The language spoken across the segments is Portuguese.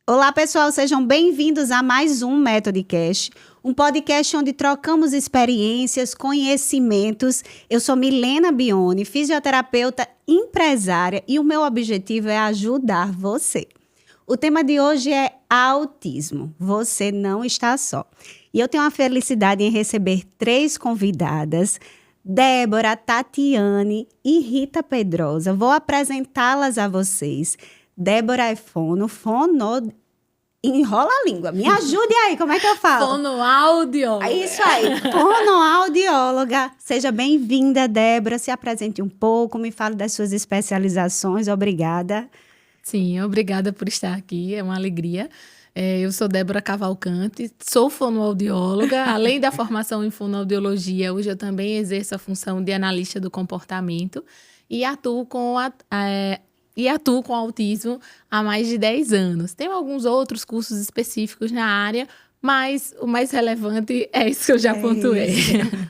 Olá, pessoal, sejam bem-vindos a mais um Metodcast, um podcast onde trocamos experiências, conhecimentos. Eu sou Milena Bione, fisioterapeuta, empresária, e o meu objetivo é ajudar você. O tema de hoje é autismo. Você não está só. E eu tenho a felicidade em receber 3 convidadas, Débora, Tatiane e Rita Pedrosa. Vou apresentá-las a vocês. Débora é enrola a língua. Me ajude aí, como é que eu falo? Fonoaudióloga. Isso aí, fonoaudióloga. Seja bem-vinda, Débora. Se apresente um pouco, me fale das suas especializações. Obrigada. Sim, obrigada por estar aqui, é uma alegria. Eu sou Débora Cavalcante, sou fonoaudióloga. Além da formação em fonoaudiologia, hoje eu também exerço a função de analista do comportamento e atuo com autismo há mais de 10 anos. Tenho alguns outros cursos específicos na área, mas o mais relevante é isso que eu já pontuei.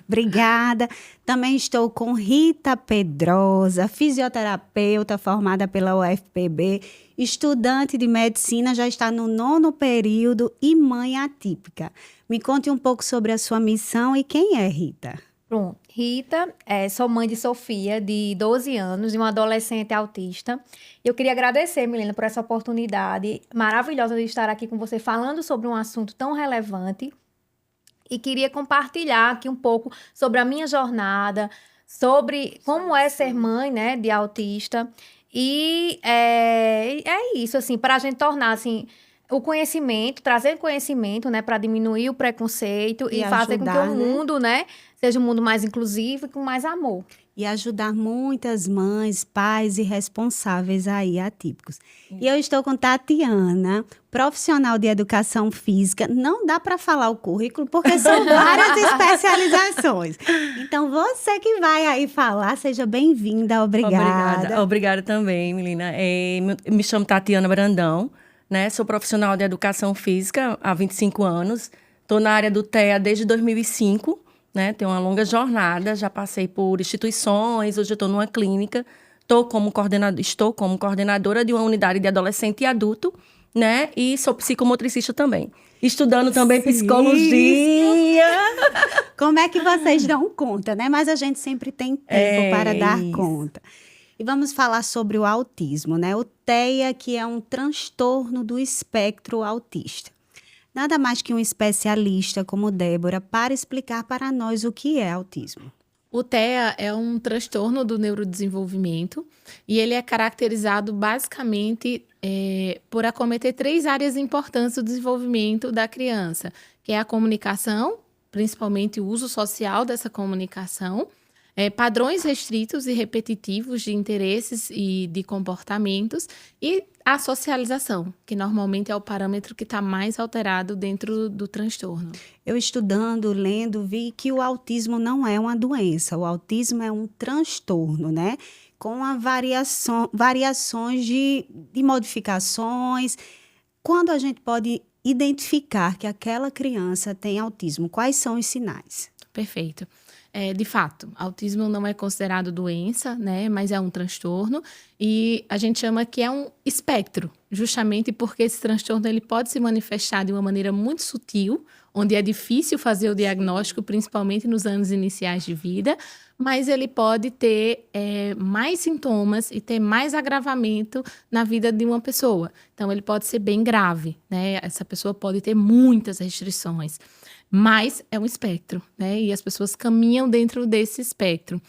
Obrigada. Também estou com Rita Pedrosa, fisioterapeuta formada pela UFPB, estudante de medicina, já está no 9º período e mãe atípica. Me conte um pouco sobre a sua missão e quem é Rita? Pronto. Rita, sou mãe de Sofia, de 12 anos, e uma adolescente autista. Eu queria agradecer, Milena, por essa oportunidade maravilhosa de estar aqui com você falando sobre um assunto tão relevante. E queria compartilhar aqui um pouco sobre a minha jornada, sobre como é ser mãe, né, de autista. E é isso, assim, para a gente tornar, assim, o conhecimento, trazer conhecimento, né, para diminuir o preconceito e fazer com que o mundo, né, seja um mundo mais inclusivo e com mais amor. E ajudar muitas mães, pais e responsáveis aí atípicos. E eu estou com Tatiana, profissional de educação física. Não dá para falar o currículo, porque são várias especializações. Então, você que vai aí falar, seja bem-vinda, obrigada. Obrigada também, Milena. Me chamo Tatiana Brandão, né? Sou profissional de educação física há 25 anos. Estou na área do TEA desde 2005. Né? Tenho uma longa jornada, já passei por instituições, hoje eu estou numa clínica, estou como coordenadora de uma unidade de adolescente e adulto, né? E sou psicomotricista também. Estudando também psicologia. Como é que vocês dão conta, né? Mas a gente sempre tem tempo para dar conta. E vamos falar sobre o autismo, né? O TEA, que é um transtorno do espectro autista. Nada mais que um especialista como Débora para explicar para nós o que é autismo. O TEA é um transtorno do neurodesenvolvimento e ele é caracterizado basicamente por acometer 3 áreas importantes do desenvolvimento da criança, que é a comunicação, principalmente o uso social dessa comunicação, padrões restritos e repetitivos de interesses e de comportamentos e a socialização, que normalmente é o parâmetro que está mais alterado dentro do transtorno. Eu estudando, lendo, vi que o autismo não é uma doença. O autismo é um transtorno, né? Com variações de modificações. Quando a gente pode identificar que aquela criança tem autismo, quais são os sinais? Perfeito. De fato, autismo não é considerado doença, né, mas é um transtorno e a gente chama que é um espectro, justamente porque esse transtorno ele pode se manifestar de uma maneira muito sutil, onde é difícil fazer o diagnóstico, principalmente nos anos iniciais de vida, mas ele pode ter mais sintomas e ter mais agravamento na vida de uma pessoa. Então, ele pode ser bem grave, né? Essa pessoa pode ter muitas restrições. Mas é um espectro, né? E as pessoas caminham dentro desse espectro.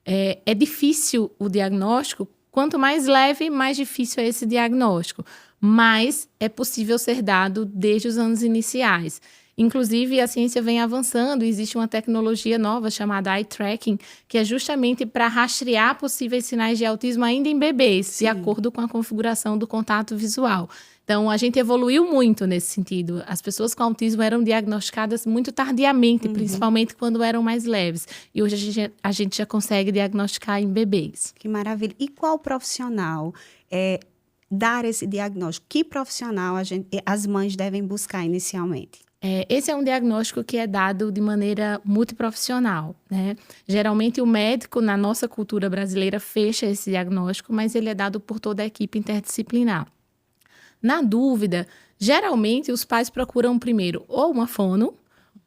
É difícil o diagnóstico. Quanto mais leve, mais difícil é esse diagnóstico. Mas é possível ser dado desde os anos iniciais. Inclusive, a ciência vem avançando. Existe uma tecnologia nova chamada eye tracking, que é justamente para rastrear possíveis sinais de autismo ainda em bebês, Sim. de acordo com a configuração do contato visual. Então, a gente evoluiu muito nesse sentido. As pessoas com autismo eram diagnosticadas muito tardiamente, principalmente quando eram mais leves. E hoje a gente já consegue diagnosticar em bebês. Que maravilha. E qual profissional dar esse diagnóstico? Que profissional as mães devem buscar inicialmente? Esse é um diagnóstico que é dado de maneira multiprofissional, né? Geralmente o médico, na nossa cultura brasileira, fecha esse diagnóstico, mas ele é dado por toda a equipe interdisciplinar. Na dúvida, geralmente os pais procuram primeiro ou uma fono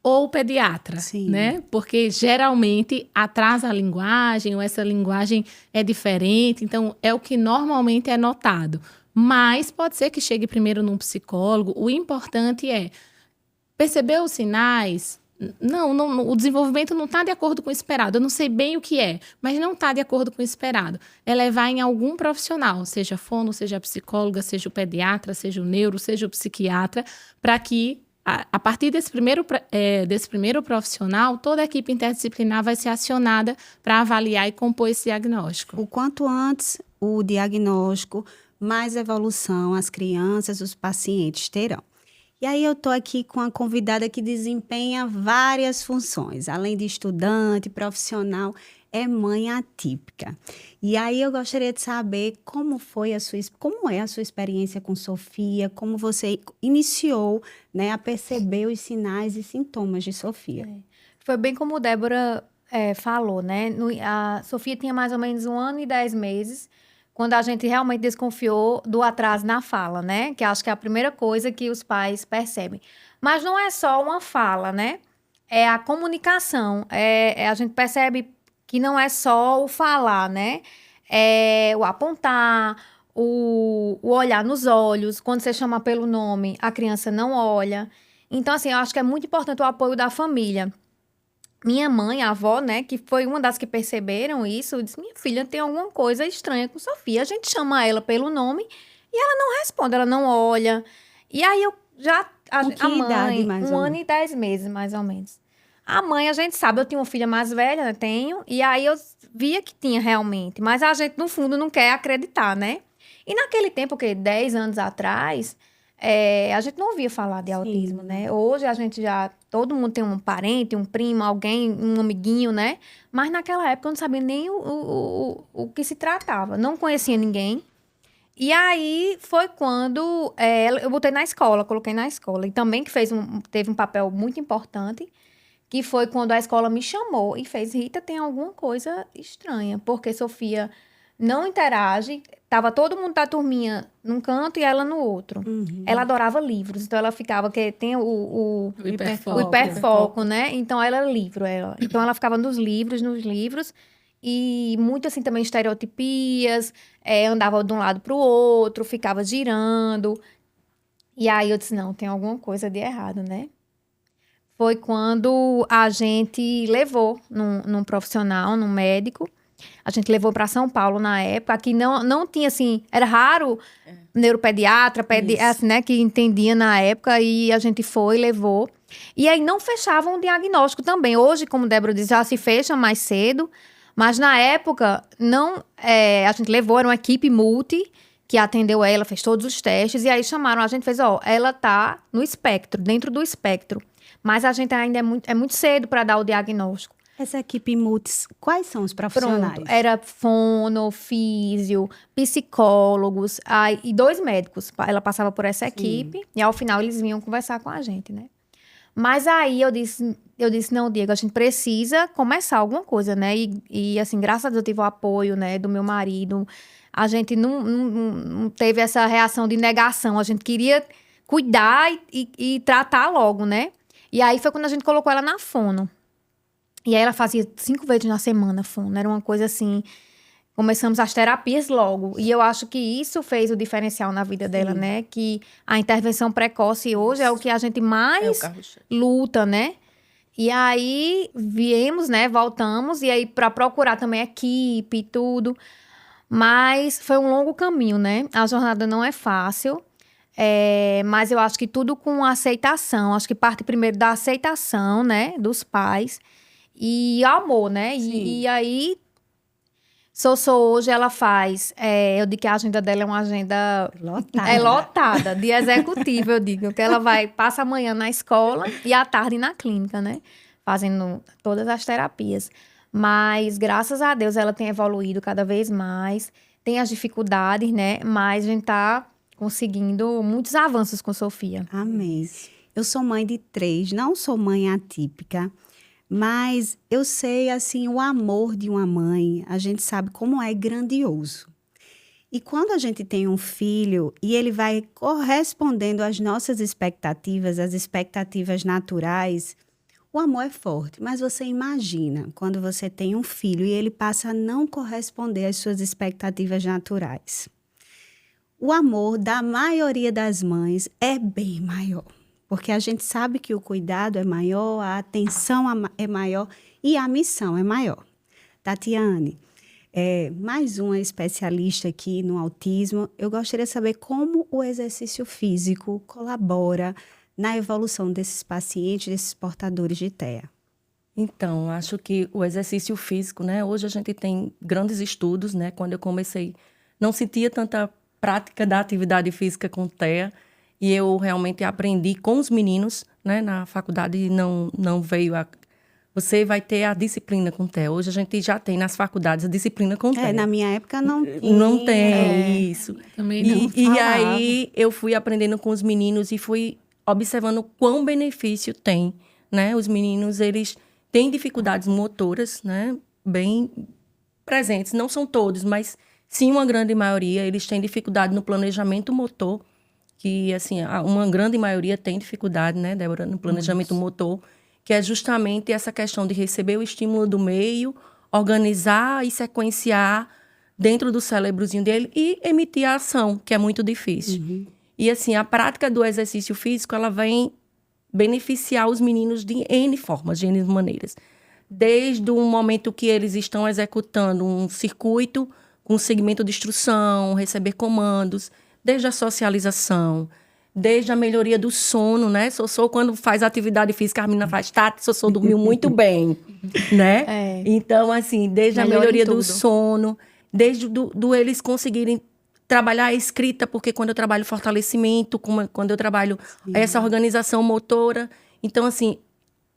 ou o pediatra, Sim. né? Porque geralmente atrasa a linguagem ou essa linguagem é diferente, então é o que normalmente é notado. Mas pode ser que chegue primeiro num psicólogo. O importante é perceber os sinais. Não, o desenvolvimento não está de acordo com o esperado. Eu não sei bem o que é, mas não está de acordo com o esperado. É levar em algum profissional, seja fono, seja a psicóloga, seja o pediatra, seja o neuro, seja o psiquiatra, para que a partir desse primeiro profissional, toda a equipe interdisciplinar vai ser acionada para avaliar e compor esse diagnóstico. O quanto antes o diagnóstico, mais evolução as crianças, os pacientes terão. E aí eu estou aqui com a convidada que desempenha várias funções. Além de estudante, profissional, é mãe atípica. E aí eu gostaria de saber como é a sua experiência com Sofia, como você iniciou, né, a perceber os sinais e sintomas de Sofia. Foi bem como Débora falou, né? A Sofia tinha mais ou menos 1 ano e 10 meses, quando a gente realmente desconfiou do atraso na fala, né? Que acho que é a primeira coisa que os pais percebem. Mas não é só uma fala, né? É a comunicação. A gente percebe que não é só o falar, né? É o apontar, o olhar nos olhos. Quando você chama pelo nome, a criança não olha. Então, assim, eu acho que é muito importante o apoio da família. Minha mãe, a avó, né, que foi uma das que perceberam isso, disse, minha filha tem alguma coisa estranha com Sofia. A gente chama ela pelo nome e ela não responde, ela não olha. E aí eu já... Com que idade, mais 1 ou ano e 10 meses, mais ou menos. A mãe, a gente sabe, eu tinha uma filha mais velha, né, tenho, e aí eu via que tinha realmente, mas a gente, no fundo, não quer acreditar, né? E naquele tempo, 10 anos atrás, a gente não ouvia falar de autismo, né? Hoje a gente já... Todo mundo tem um parente, um primo, alguém, um amiguinho, né? Mas naquela época eu não sabia nem o que se tratava. Não conhecia ninguém. E aí foi quando eu botei na escola, coloquei na escola. E também que teve um papel muito importante, que foi quando a escola me chamou e fez, Rita, tem alguma coisa estranha. Porque Sofia não interage, tava todo mundo da turminha num canto e ela no outro. Uhum. Ela adorava livros, então ela ficava, que tem o hiperfoco. hiperfoco, né? Então ela era livro, então ela ficava nos livros, e muito assim também estereotipias, andava de um lado para o outro, ficava girando. E aí eu disse, não, tem alguma coisa de errado, né? Foi quando a gente levou num profissional, num médico. A gente levou para São Paulo na época, que não tinha, assim, era raro neuropediatra, assim, né, que entendia na época, e a gente levou. E aí não fechavam o diagnóstico também. Hoje, como Débora disse, já se fecha mais cedo, mas na época, não, a gente levou, era uma equipe multi, que atendeu ela, fez todos os testes, e aí chamaram, a gente fez, ela tá no espectro, dentro do espectro, mas a gente ainda é muito cedo para dar o diagnóstico. Essa equipe multis, quais são os profissionais? Pronto, era fono, físio, psicólogos, e 2 médicos. Ela passava por essa equipe e ao final eles vinham conversar com a gente, né? Mas aí eu disse, não, Diego, a gente precisa começar alguma coisa, né? E assim, graças a Deus eu tive o apoio, né, do meu marido. A gente não teve essa reação de negação, a gente queria cuidar e tratar logo, né? E aí foi quando a gente colocou ela na fono. E aí ela fazia 5 vezes na semana fono. Era uma coisa assim... Começamos as terapias logo. E eu acho que isso fez o diferencial na vida dela, né? Que a intervenção precoce hoje é o que a gente mais luta, né? E aí viemos, né? Voltamos. E aí para procurar também equipe e tudo. Mas foi um longo caminho, né? A jornada não é fácil. Mas eu acho que tudo com aceitação. Acho que parte primeiro da aceitação, né? Dos pais. E amor, né? E aí, hoje ela faz... eu digo que a agenda dela é uma agenda... Lotada. Lotada, de executivo, eu digo. Que ela passa a manhã na escola e à tarde na clínica, né? Fazendo todas as terapias. Mas, graças a Deus, ela tem evoluído cada vez mais. Tem as dificuldades, né? Mas a gente tá conseguindo muitos avanços com Sofia. Amém. Eu sou mãe de 3, não sou mãe atípica. Mas eu sei, assim, o amor de uma mãe, a gente sabe como é grandioso. E quando a gente tem um filho e ele vai correspondendo às nossas expectativas, às expectativas naturais, o amor é forte. Mas você imagina quando você tem um filho e ele passa a não corresponder às suas expectativas naturais. O amor da maioria das mães é bem maior, porque a gente sabe que o cuidado é maior, a atenção é maior e a missão é maior. Tatiane, mais uma especialista aqui no autismo, eu gostaria de saber como o exercício físico colabora na evolução desses pacientes, desses portadores de TEA. Então, acho que o exercício físico, né? Hoje a gente tem grandes estudos, né? Quando eu comecei, não sentia tanta prática da atividade física com TEA, e eu realmente aprendi com os meninos, né? Na faculdade não veio a... Você vai ter a disciplina com TEA. Hoje a gente já tem nas faculdades a disciplina com TEA. Na minha época não tinha. Não tem isso. Também não. E aí eu fui aprendendo com os meninos e fui observando quão benefício tem, né? Os meninos, eles têm dificuldades motoras, né? Bem presentes. Não são todos, mas sim uma grande maioria. Eles têm dificuldade no planejamento motor, que, assim, uma grande maioria tem dificuldade, né, Débora, no planejamento motor, que é justamente essa questão de receber o estímulo do meio, organizar e sequenciar dentro do cérebrozinho dele e emitir a ação, que é muito difícil. E, assim, a prática do exercício físico, ela vem beneficiar os meninos de N formas, de N maneiras. Desde o momento que eles estão executando um circuito com segmento de instrução, receber comandos, desde a socialização, desde a melhoria do sono, né? Sossô, quando faz atividade física, a menina faz, Sossô dormiu muito bem, né? Então, assim, desde a melhoria do sono, desde do eles conseguirem trabalhar a escrita, porque quando eu trabalho fortalecimento, quando eu trabalho essa organização motora. Então, assim,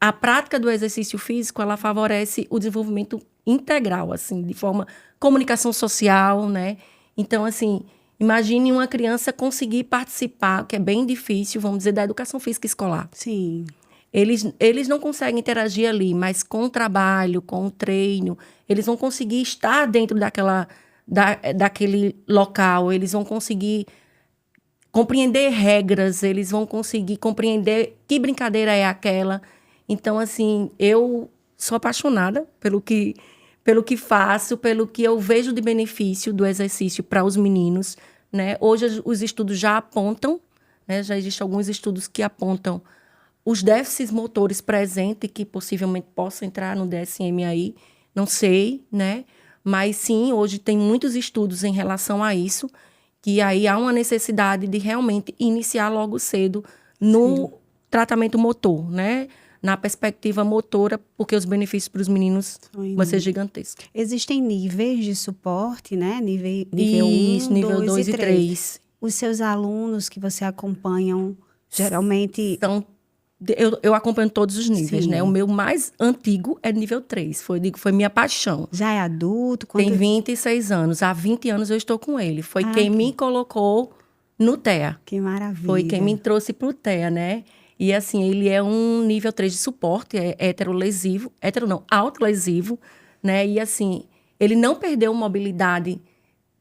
a prática do exercício físico, ela favorece o desenvolvimento integral, assim, de forma comunicação social, né? Então, assim, imagine uma criança conseguir participar, que é bem difícil, vamos dizer, da educação física escolar. Sim. Eles não conseguem interagir ali, mas com o trabalho, com o treino, eles vão conseguir estar dentro daquele local, eles vão conseguir compreender regras, eles vão conseguir compreender que brincadeira é aquela. Então, assim, eu sou apaixonada pelo que faço, pelo que eu vejo de benefício do exercício para os meninos, né? Hoje os estudos já apontam, né? Já existem alguns estudos que apontam os déficits motores presentes que possivelmente possam entrar no DSM aí, não sei, né? Mas sim, hoje tem muitos estudos em relação a isso, que aí há uma necessidade de realmente iniciar logo cedo no tratamento motor, né? Na perspectiva motora, porque os benefícios para os meninos vão ser gigantescos. Existem níveis de suporte, né? Nível 1, nível 2 e 3. Os seus alunos que você acompanham, geralmente... Eu acompanho todos os níveis, né? O meu mais antigo é nível 3. Foi minha paixão. Já é adulto? Tem 26 anos. Há 20 anos eu estou com ele. Foi quem me colocou no TEA. Que maravilha. Foi quem me trouxe para o TEA, né? E, assim, ele é um nível 3 de suporte, é heterolesivo. Autolesivo, né? E, assim, ele não perdeu mobilidade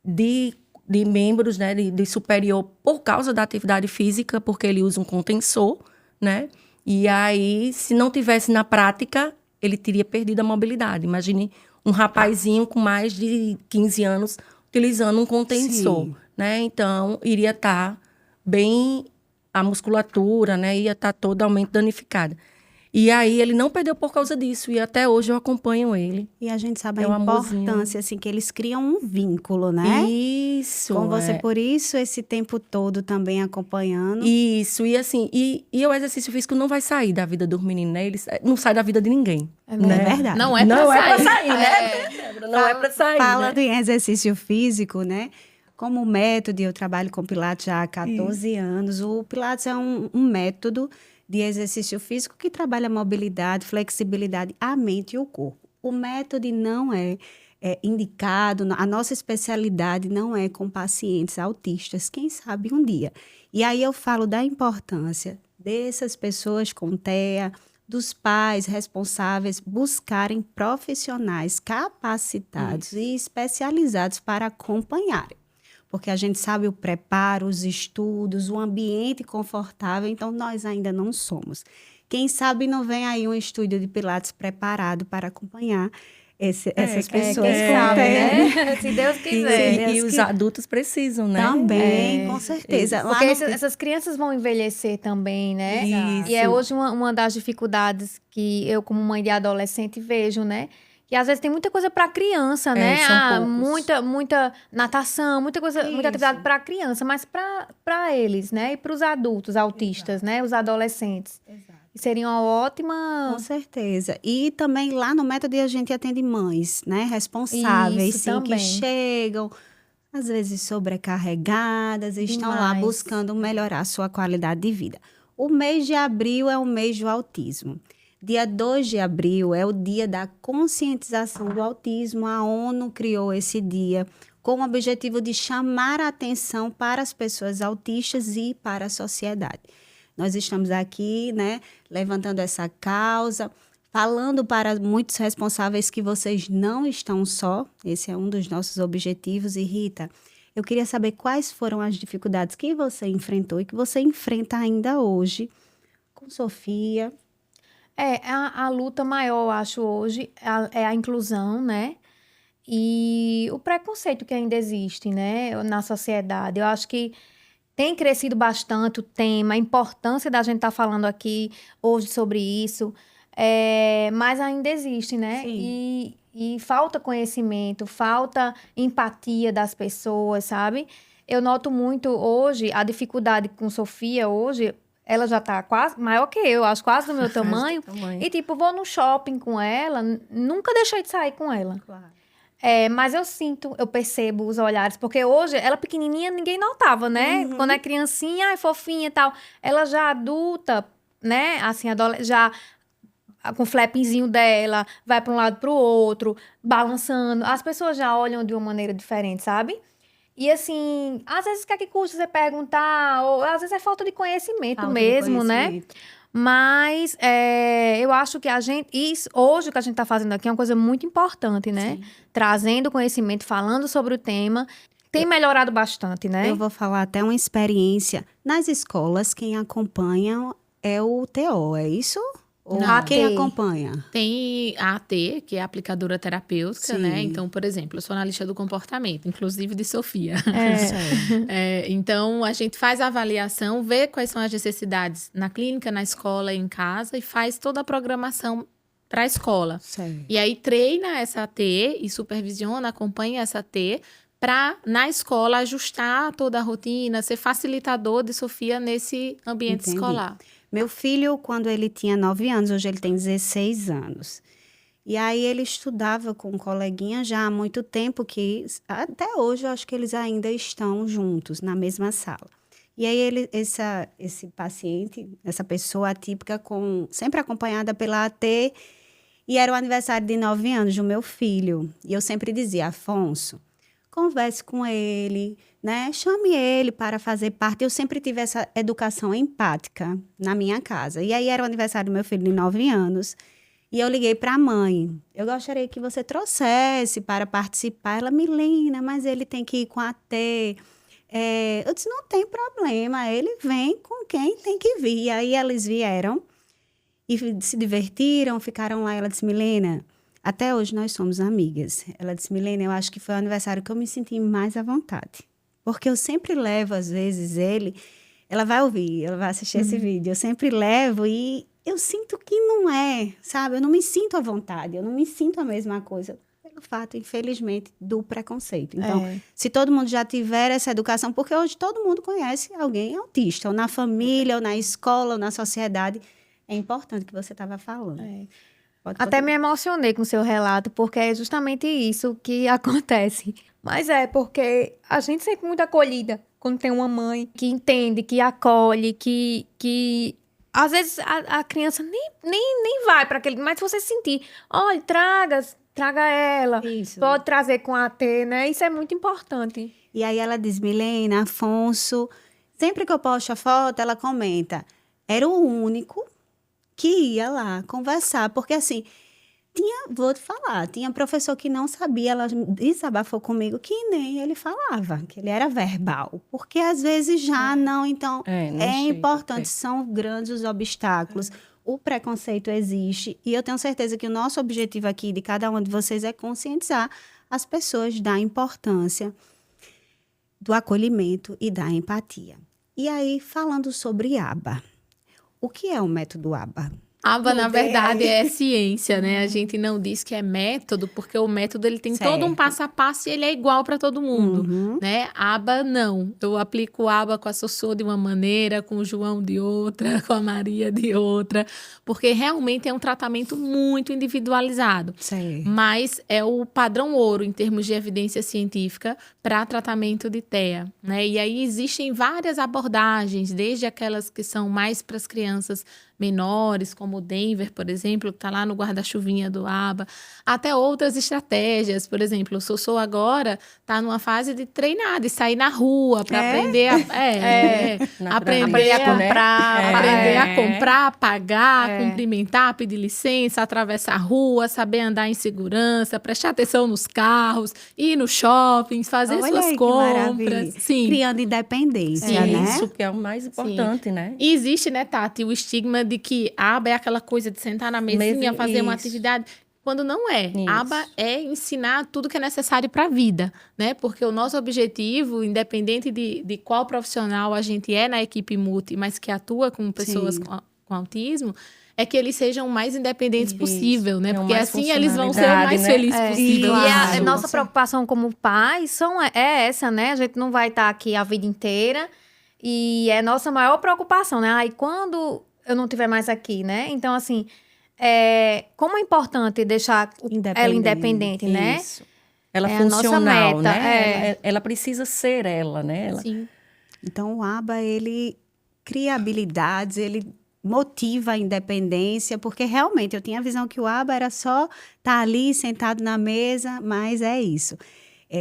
de membros, né? De superior por causa da atividade física, porque ele usa um contensor, né? E aí, se não tivesse na prática, ele teria perdido a mobilidade. Imagine um rapazinho com mais de 15 anos utilizando um contensor, né? Então, iria estar bem... A musculatura, né, ia estar totalmente danificada. E aí, ele não perdeu por causa disso. E até hoje eu acompanho ele. E a gente sabe a importância, assim, que eles criam um vínculo, né? Isso. Com você, por isso, esse tempo todo também acompanhando. Isso. E assim, e o exercício físico não vai sair da vida dos meninos, né? Ele não sai da vida de ninguém. Né? É verdade. Não é pra sair, né? Não é pra sair, Falando em exercício físico, né? Como método, eu trabalho com Pilates já há 14 anos. O Pilates é um método de exercício físico que trabalha a mobilidade, flexibilidade, a mente e o corpo. O método não é indicado, a nossa especialidade não é com pacientes autistas, quem sabe um dia. E aí eu falo da importância dessas pessoas com TEA, dos pais responsáveis buscarem profissionais capacitados e especializados para acompanharem. porque a gente sabe o preparo, os estudos, o ambiente confortável, então nós ainda não somos. Quem sabe não vem aí um estúdio de Pilates preparado para acompanhar essas pessoas. Quem sabe, né? Se Deus quiser. E os adultos precisam, né? Também, com certeza. Porque essas crianças vão envelhecer também, né? Isso. E é hoje uma das dificuldades que eu, como mãe de adolescente, vejo, né? Que às vezes tem muita coisa para criança, né? São poucos. Muita natação, muita atividade para criança, mas para eles, né? E para os adultos autistas, né? Os adolescentes. Exato. Seria uma ótima... Com certeza. E também lá no método a gente atende mães, né? Responsáveis, Isso, sim, também. que chegam, às vezes sobrecarregadas, e estão lá Demais. buscando melhorar a sua qualidade de vida. O mês de abril é o mês do autismo. Dia 2 de abril é o dia da conscientização do autismo. A ONU criou esse dia com o objetivo de chamar a atenção para as pessoas autistas e para a sociedade. Nós estamos aqui, né, levantando essa causa, falando para muitos responsáveis que vocês não estão só. Esse é um dos nossos objetivos. E, Rita, eu queria saber quais foram as dificuldades que você enfrentou e que você enfrenta ainda hoje com Sofia. A luta maior, eu acho, hoje é a inclusão, né? E o preconceito que ainda existe, né, na sociedade. Eu acho que tem crescido bastante o tema, a importância da gente estar falando aqui hoje sobre isso, mas ainda existe, né? Sim. E falta conhecimento, falta empatia das pessoas, sabe? Eu noto muito hoje a dificuldade com Sofia hoje. Ela já tá quase maior que eu, acho quase do meu tamanho. E, tipo, vou no shopping com ela, nunca deixei de sair com ela. Claro. Mas eu percebo os olhares, porque hoje, ela pequenininha, ninguém notava, né? Uhum. Quando é criancinha, fofinha e tal. Ela já adulta, né? Assim, já com o flapzinho dela, vai para um lado para o outro, balançando. As pessoas já olham de uma maneira diferente, sabe? E assim, às vezes o que é que custa você perguntar, ou às vezes é falta de conhecimento mesmo, né? Mas eu acho que hoje o que a gente está fazendo aqui é uma coisa muito importante, né? Sim. Trazendo conhecimento, falando sobre o tema, tem melhorado bastante, né? Eu vou falar até uma experiência. Nas escolas, quem acompanha é o TO, é isso? Ou Não. quem AT. acompanha? Tem a AT, que é a aplicadora terapêutica, Sim. né? Então, por exemplo, eu sou analista do comportamento, inclusive de Sofia. Certo. Então, a gente faz a avaliação, vê quais são as necessidades na clínica, na escola, em casa, e faz toda a programação para a escola. Certo. E aí, treina essa AT e supervisiona, acompanha essa AT para, na escola, ajustar toda a rotina, ser facilitador de Sofia nesse ambiente Entendi. escolar. Meu filho, quando ele tinha 9 anos, hoje ele tem 16 anos. E aí ele estudava com um coleguinha já há muito tempo, que até hoje eu acho que eles ainda estão juntos, na mesma sala. E aí esse paciente, essa pessoa atípica, sempre acompanhada pela AT, e era o aniversário de 9 anos do meu filho. E eu sempre dizia, Afonso, converse com ele, né? Chame ele para fazer parte. Eu sempre tive essa educação empática na minha casa. E aí era o aniversário do meu filho de 9 anos. E eu liguei para a mãe. Eu gostaria que você trouxesse para participar. Ela, Milena, mas ele tem que ir com a T. Eu disse, não tem problema. Ele vem com quem tem que vir. E aí eles vieram e se divertiram, ficaram lá. Ela disse, Milena, até hoje nós somos amigas. Ela disse, Milena, eu acho que foi o aniversário que eu me senti mais à vontade. Porque eu sempre levo, às vezes, ela vai ouvir, ela vai assistir esse vídeo. Eu sempre levo e eu sinto que não é, sabe? Eu não me sinto à vontade, eu não me sinto a mesma coisa. Pelo fato, infelizmente, do preconceito. Então, se todo mundo já tiver essa educação, porque hoje todo mundo conhece alguém autista, ou na família, ou na escola, ou na sociedade, é importante que você estava falando. Até me emocionei com o seu relato, porque é justamente isso que acontece. Mas porque a gente sente muito acolhida quando tem uma mãe que entende, que acolhe, que às vezes a criança nem vai para aquele... Mas se você sentir, olha, traga ela, Isso. pode trazer com a AT, né? Isso é muito importante. E aí ela diz, Milena, Afonso, sempre que eu posto a foto, ela comenta, era o único que ia lá conversar, porque assim, Vou te falar, tinha professor que não sabia, ela desabafou comigo que nem ele falava, que ele era verbal. Porque às vezes já não, então não é chega, importante, são grandes os obstáculos. O preconceito existe e eu tenho certeza que o nosso objetivo aqui de cada um de vocês é conscientizar as pessoas da importância do acolhimento e da empatia. E aí, falando sobre ABA, o que é o método ABA? ABA, na verdade, é ciência, né? A gente não diz que é método, porque o método ele tem todo um passo a passo e ele é igual para todo mundo, né? ABA, não. Eu aplico o ABA com a Sossô de uma maneira, com o João de outra, com a Maria de outra, porque realmente é um tratamento muito individualizado. Certo. Mas é o padrão ouro em termos de evidência científica para tratamento de TEA, né? E aí existem várias abordagens, desde aquelas que são mais para as crianças menores, como o Denver, por exemplo, que está lá no guarda-chuvinha do ABA, até outras estratégias. Por exemplo, o Sossô agora está numa fase de treinar, de sair na rua para aprender Aprender a comprar, aprender a comprar, pagar, cumprimentar, pedir licença, atravessar a rua, saber andar em segurança, prestar atenção nos carros, ir no shopping, fazer suas aí, compras. Sim. Criando independência, né? Isso que é o mais importante, né? E existe, né, Tati, o estigma de que ABA é aquela coisa de sentar na mesinha, fazer uma atividade, quando não é. Isso. ABA é ensinar tudo que é necessário para a vida, né? Porque o nosso objetivo, independente de qual profissional a gente é na equipe multi, mas que atua com pessoas com autismo, é que eles sejam o mais independentes possível, né? Porque assim eles vão ser o mais felizes possível. E a Claro. nossa preocupação como pais é essa, né? A gente não vai estar aqui a vida inteira e é nossa maior preocupação, né? Aí quando eu não estiver mais aqui, né? Então, assim, como é importante deixar ela independente, né? Isso. Ela É a nossa funcional, meta, né? Ela precisa ser ela, né? Sim. Então, o ABA, ele cria habilidades, ele motiva a independência, porque realmente eu tinha a visão que o ABA era só estar ali sentado na mesa, mas é isso.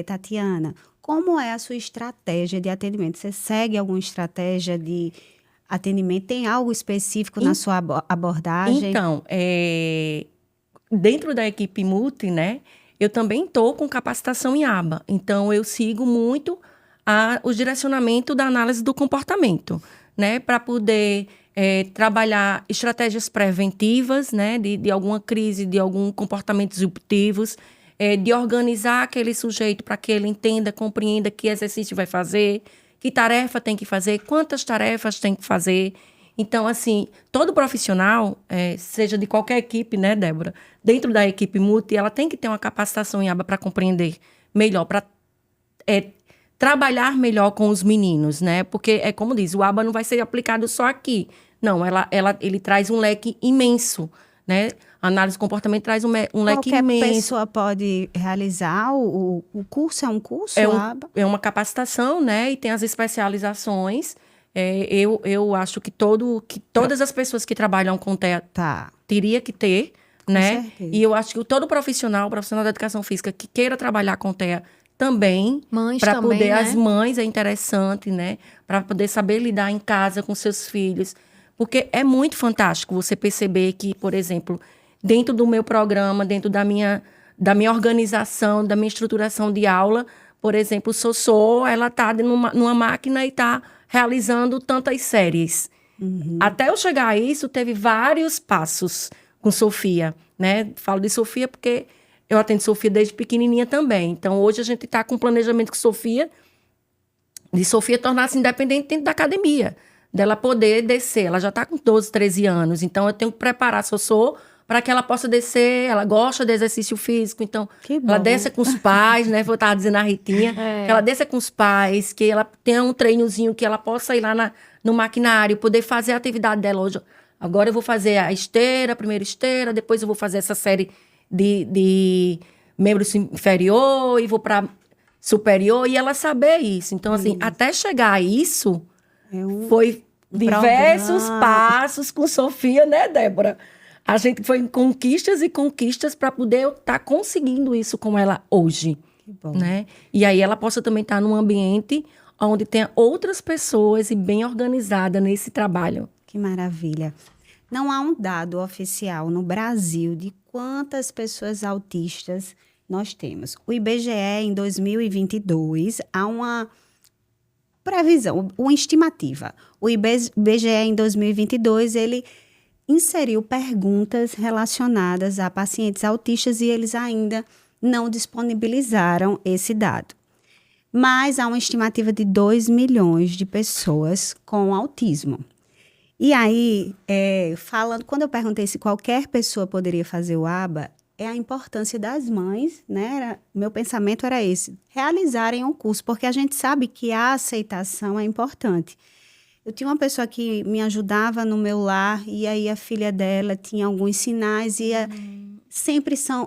Tatiana, como é a sua estratégia de atendimento? Você segue alguma estratégia de atendimento? Tem algo específico na sua abordagem? Então, dentro da equipe multi, né? Eu também estou com capacitação em ABA. Então, eu sigo muito o direcionamento da análise do comportamento, né? Para poder trabalhar estratégias preventivas, né? De alguma crise, de algum comportamento disruptivos, de organizar aquele sujeito para que ele entenda, compreenda que exercício vai fazer, que tarefa tem que fazer, quantas tarefas tem que fazer. Então, assim, todo profissional, seja de qualquer equipe, né, Débora? Dentro da equipe multi, ela tem que ter uma capacitação em ABA para compreender melhor, para trabalhar melhor com os meninos, né? Porque, como diz, o ABA não vai ser aplicado só aqui. Não, ele traz um leque imenso, né? A análise do comportamento traz um leque imenso. Qualquer pessoa pode realizar o curso? É um curso, ABA? É uma capacitação, né? E tem as especializações. Eu acho que todas as pessoas que trabalham com TEA teria que ter, né? certeza. E eu acho que todo profissional da educação física que queira trabalhar com TEA também, Mães para também, poder, né? as mães é interessante, né? Para poder saber lidar em casa com seus filhos. Porque é muito fantástico você perceber que, por exemplo, dentro do meu programa, dentro da minha organização, da minha estruturação de aula, por exemplo, Sossô, ela está numa máquina e está realizando tantas séries. Até eu chegar a isso, teve vários passos com Sofia, né? Falo de Sofia porque eu atendo Sofia desde pequenininha também. Então, hoje a gente está com um planejamento com Sofia, de Sofia tornar-se independente dentro da academia, dela poder descer. Ela já está com 12, 13 anos, então eu tenho que preparar a Sossô para que ela possa descer. Ela gosta de exercício físico, então Que bom. ela desça com os pais, né? Vou estar dizendo a Ritinha, que ela desça com os pais, que ela tenha um treinozinho, que ela possa ir lá no maquinário, poder fazer a atividade dela hoje. Agora eu vou fazer a primeira esteira, depois eu vou fazer essa série de membro inferior e vou para superior, e ela saber isso. Então, assim, até chegar a isso, foi diversos passos com Sofia, né, Débora? A gente foi em conquistas e conquistas para poder estar conseguindo isso com ela hoje. Que bom. Né? E aí ela possa também estar num ambiente onde tenha outras pessoas e bem organizada nesse trabalho. Que maravilha. Não há um dado oficial no Brasil de quantas pessoas autistas nós temos. O IBGE, em 2022, há uma previsão, uma estimativa. O IBGE, em 2022, ele inseriu perguntas relacionadas a pacientes autistas e eles ainda não disponibilizaram esse dado. Mas há uma estimativa de 2 milhões de pessoas com autismo. E aí, quando eu perguntei se qualquer pessoa poderia fazer o ABA, é a importância das mães, né? Meu pensamento era esse, realizarem um curso, porque a gente sabe que a aceitação é importante. Eu tinha uma pessoa que me ajudava no meu lar, e aí a filha dela tinha alguns sinais, e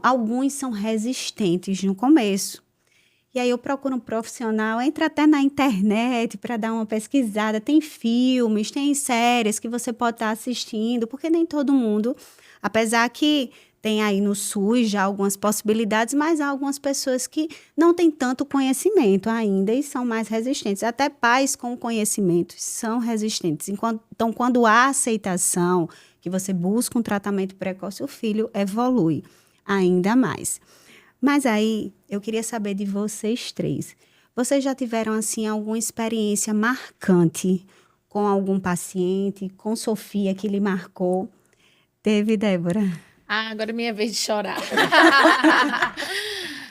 alguns são resistentes no começo. E aí eu procuro um profissional, entra até na internet para dar uma pesquisada, tem filmes, tem séries que você pode estar assistindo, porque nem todo mundo, apesar que tem aí no SUS já algumas possibilidades, mas há algumas pessoas que não têm tanto conhecimento ainda e são mais resistentes. Até pais com conhecimento são resistentes. Então, quando há aceitação, que você busca um tratamento precoce, o filho evolui ainda mais. Mas aí, eu queria saber de vocês três. Vocês já tiveram, assim, alguma experiência marcante com algum paciente, com Sofia, que lhe marcou? Teve, Débora? Agora é minha vez de chorar.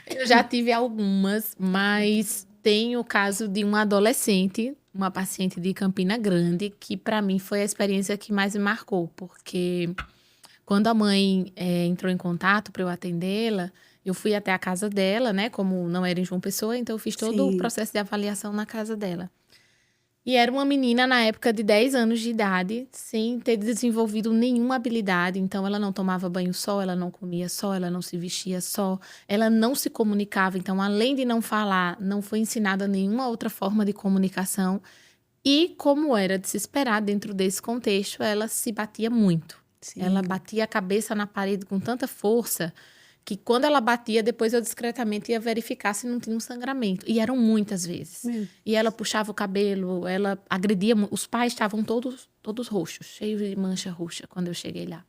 Eu já tive algumas, mas tem o caso de uma adolescente, uma paciente de Campina Grande, que para mim foi a experiência que mais me marcou, porque quando a mãe entrou em contato para eu atendê-la, eu fui até a casa dela, né? Como não era em João Pessoa, então eu fiz todo o processo de avaliação na casa dela. E era uma menina na época de 10 anos de idade, sem ter desenvolvido nenhuma habilidade. Então, ela não tomava banho só, ela não comia só, ela não se vestia só, ela não se comunicava. Então, além de não falar, não foi ensinada nenhuma outra forma de comunicação. E, como era de se esperar dentro desse contexto, ela se batia muito. Sim. Ela batia a cabeça na parede com tanta força que quando ela batia, depois eu discretamente ia verificar se não tinha um sangramento. E eram muitas vezes. E ela puxava o cabelo, ela agredia. Os pais estavam todos roxos, cheios de mancha roxa, quando eu cheguei lá.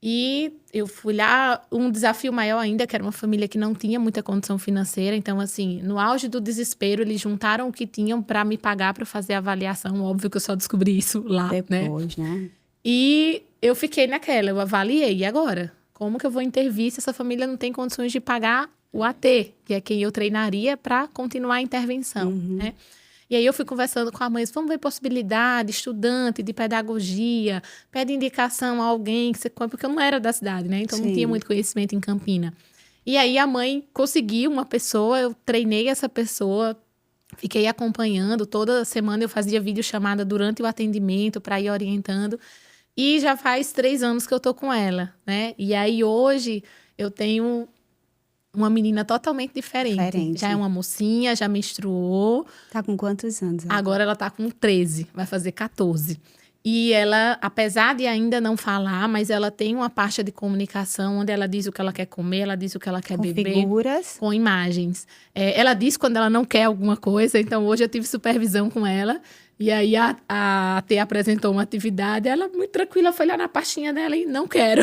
E eu fui lá, um desafio maior ainda, que era uma família que não tinha muita condição financeira. Então, assim, no auge do desespero, eles juntaram o que tinham para me pagar para fazer a avaliação. Óbvio que eu só descobri isso lá, depois, né? E eu fiquei naquela, eu avaliei. E agora? Como que eu vou intervir se essa família não tem condições de pagar o AT, que é quem eu treinaria para continuar a intervenção, né? E aí eu fui conversando com a mãe, vamos ver possibilidade, estudante de pedagogia, pede indicação a alguém, porque eu não era da cidade, né? Então não tinha muito conhecimento em Campina. E aí a mãe conseguiu uma pessoa, eu treinei essa pessoa, fiquei acompanhando, toda semana eu fazia videochamada durante o atendimento para ir orientando. E já faz 3 anos que eu tô com ela, né? E aí, hoje, eu tenho uma menina totalmente diferente. Já é uma mocinha, já menstruou. Tá com quantos anos? Agora ela tá com 13, vai fazer 14. E ela, apesar de ainda não falar, mas ela tem uma parte de comunicação onde ela diz o que ela quer comer, ela diz o que ela quer beber. Com figuras. Com imagens. Ela diz quando ela não quer alguma coisa, então hoje eu tive supervisão com ela. E aí a T apresentou uma atividade, ela muito tranquila foi lá na pastinha dela e não quero.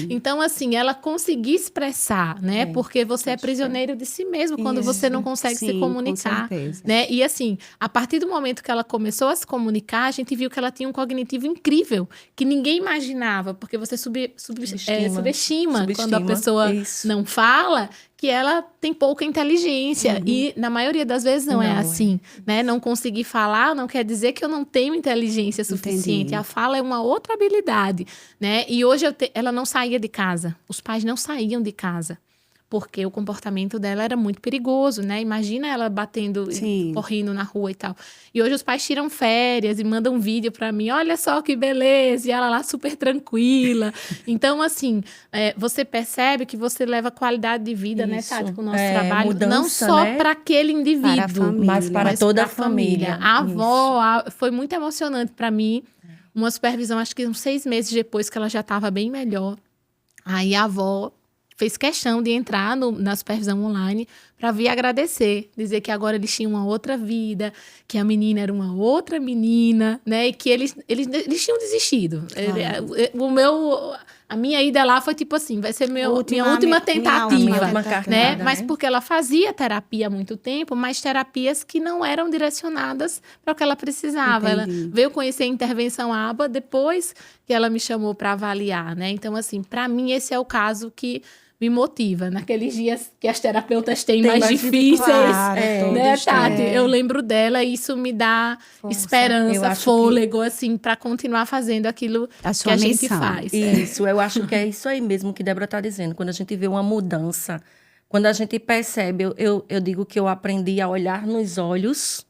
Então, assim, ela conseguir expressar, né? Porque você é prisioneiro de si mesmo quando você não consegue se comunicar. Com certeza. Né? E assim, a partir do momento que ela começou a se comunicar, a gente viu que ela tinha um cognitivo incrível, que ninguém imaginava, porque você subestima quando a pessoa não fala, que ela tem pouca inteligência. E, na maioria das vezes, não é assim. Né? Não conseguir falar não quer dizer que eu não tenho inteligência suficiente. Entendi. A fala é uma outra habilidade. Né? E hoje ela não saía de casa. Os pais não saíam de casa. Porque o comportamento dela era muito perigoso, né? Imagina ela batendo, correndo na rua e tal. E hoje os pais tiram férias e mandam vídeo pra mim. Olha só que beleza! E ela lá super tranquila. Então, assim, você percebe que você leva qualidade de vida, né, Tati, com o nosso trabalho. Mudança, não só para aquele indivíduo, para a família, mas para toda a família. A avó, foi muito emocionante pra mim. Uma supervisão, acho que uns 6 meses depois que ela já estava bem melhor. Aí a avó fez questão de entrar na supervisão online para vir agradecer, dizer que agora eles tinham uma outra vida, que a menina era uma outra menina, né? E que eles tinham desistido. A minha ida lá foi tipo assim, vai ser minha última Minha tentativa, última né? cartada, Mas né? porque ela fazia terapia há muito tempo, mas terapias que não eram direcionadas para o que ela precisava. Ela Entendi. veio conhecer a intervenção ABA depois que ela me chamou para avaliar, né? Então, assim, para mim esse é o caso que me motiva. Naqueles dias que as terapeutas têm Tem mais mais difíceis, Claro, né, todos Tati? têm. Eu lembro dela e isso me dá Força. Eu esperança, acho fôlego, assim, para continuar fazendo aquilo A que sua a gente missão. faz. Isso, eu acho que é isso aí mesmo que Débora está dizendo. Quando a gente vê uma mudança, quando a gente percebe, eu digo que eu aprendi a olhar nos olhos,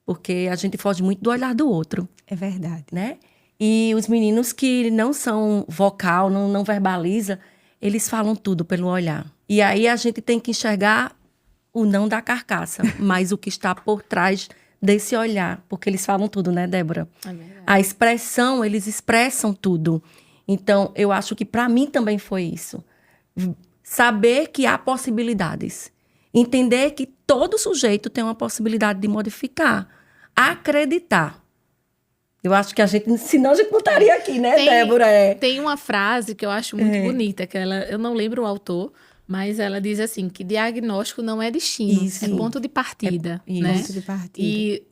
porque a gente foge muito do olhar do outro, É verdade. né? E os meninos que não são vocal, não verbaliza, eles falam tudo pelo olhar. E aí a gente tem que enxergar o não da carcaça, mas o que está por trás desse olhar, porque eles falam tudo, né, Débora? É verdade. A expressão, eles expressam tudo. Então, eu acho que para mim também foi isso. Saber que há possibilidades. Entender que todo sujeito tem uma possibilidade de modificar. Acreditar. Eu acho que a gente, senão a gente não estaria aqui, né, Débora? Tem uma frase que eu acho muito bonita, que eu não lembro o autor, mas ela diz assim, que diagnóstico não é destino, Isso. é ponto de partida, É- né? Ponto de partida. E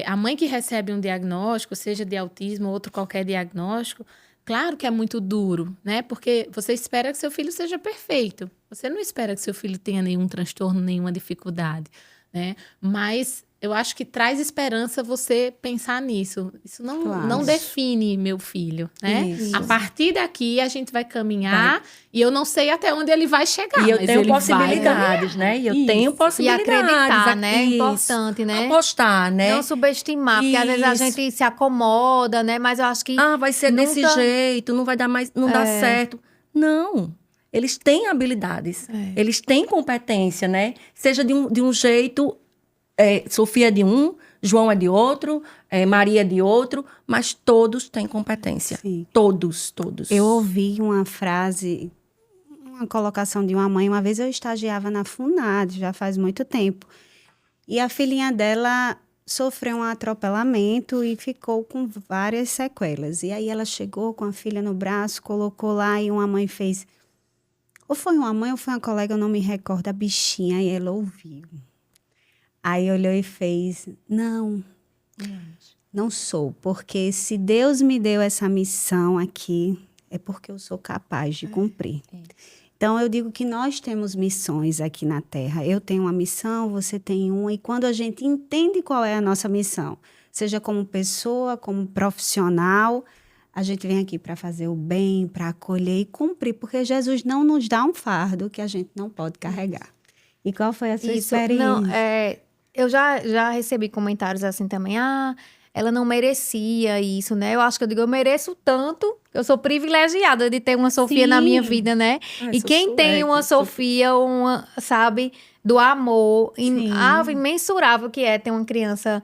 a mãe que recebe um diagnóstico, seja de autismo ou outro qualquer diagnóstico, claro que é muito duro, né? Porque você espera que seu filho seja perfeito. Você não espera que seu filho tenha nenhum transtorno, nenhuma dificuldade, né? Mas eu acho que traz esperança você pensar nisso. Isso não, Claro. não define meu filho, né? Isso. A partir daqui a gente vai caminhar e eu não sei até onde ele vai chegar. E eu mas tenho ele vai possibilidades, né? E eu Isso. tenho E possibilidades. acreditar, né? É Isso. importante, né? Apostar, né? Não subestimar, porque às vezes a Isso. gente se acomoda, né? Mas eu acho que Ah, vai ser desse nunca- jeito, não vai dar mais, não dá certo. Não. Eles têm habilidades, eles têm competência, né? Seja de um jeito, Sofia é de um, João é de outro, Maria é de outro, mas todos têm competência. Sim. Todos, todos. Eu ouvi uma frase, uma colocação de uma mãe. Uma vez eu estagiava na FUNAD, já faz muito tempo. E a filhinha dela sofreu um atropelamento e ficou com várias sequelas. E aí ela chegou com a filha no braço, colocou lá e uma mãe fez... Ou foi uma mãe ou foi uma colega, eu não me recordo, a bichinha, e ela ouviu. Aí olhou e fez, não sou, porque se Deus me deu essa missão aqui, é porque eu sou capaz de cumprir. Então, eu digo que nós temos missões aqui na Terra. Eu tenho uma missão, você tem uma, e quando a gente entende qual é a nossa missão, seja como pessoa, como profissional, a gente vem aqui para fazer o bem, para acolher e cumprir, porque Jesus não nos dá um fardo que a gente não pode carregar. E qual foi a sua experiência? Não, eu já recebi comentários assim também. Ah, ela não merecia isso, né? Eu acho que eu mereço tanto. Eu sou privilegiada de ter uma Sofia na minha vida, né? E quem tem uma Sofia, sabe, do amor imensurável que é ter uma criança